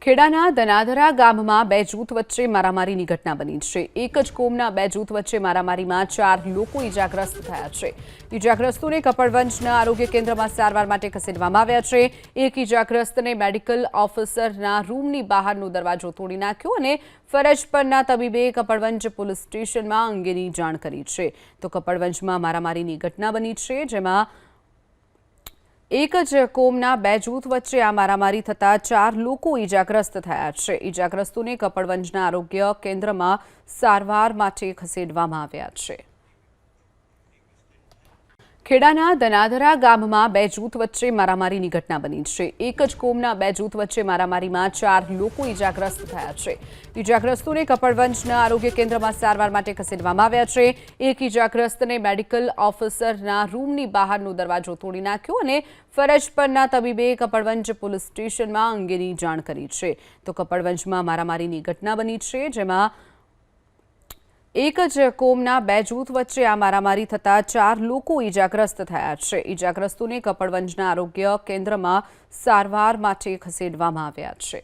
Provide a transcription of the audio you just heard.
ખેડાના દનાધરા ગામમાં બે જૂથ વચ્ચે મારામારીની ઘટના બની છે। એક જ કોમના બે જૂથ વચ્ચે મારામારીમાં 4 લોકો ઇજાગ્રસ્ત થયા છે। ઇજાગ્રસ્તોને કપડવંજના આરોગ્ય કેન્દ્રમાં સારવાર માટે ખસેડવામાં આવ્યા છે। એક ઇજાગ્રસ્તને મેડિકલ ઓફિસરના રૂમની બહારનો દરવાજો તોડી નાખ્યો અને ફરજ પરના તબીબે કપડવંજ પોલીસ સ્ટેશનમાં અંગેની જાણ કરી છે। તો કપડવંજમાં મારામારીની ઘટના બની છે, જેમાં એક જ કોમના બે જૂથ વચ્ચે આ મારામારી થતાં 4 લોકો ઇજાગ્રસ્ત થયા છે। ઇજાગ્રસ્તોને કપડવંજના આરોગ્ય કેન્દ્રમાં સારવાર માટે ખસેડવામાં આવ્યા છે। ખેડાના દનાધરા ગામમાં બે જૂથ વચ્ચે મારામારીની ઘટના બની છે। એક જ કોમના બે જૂથ વચ્ચે મારામારીમાં 4 લોકો ઇજાગ્રસ્ત થયા છે। ઇજાગ્રસ્તોને કપડવંજના આરોગ્ય કેન્દ્રમાં સારવાર માટે ખસેડવામાં આવ્યા છે। એક ઇજાગ્રસ્તને મેડિકલ ઓફિસરના રૂમની બહારનો દરવાજો તોડી નાખ્યો અને ફરજ પરના તબીબે કપડવંજ પોલીસ સ્ટેશનમાં અંગેની જાણ કરી છે। તો કપડવંજમાં મારામારીની ઘટના બની છે, જેમાં એક જ કોમના બે જૂથ વચ્ચે આ મારામારી થતાં 4 લોકો ઇજાગ્રસ્ત થયા છે। ઇજાગ્રસ્તોને કપડવંજના આરોગ્ય કેન્દ્રમાં સારવાર માટે ખસેડવામાં આવ્યા છે।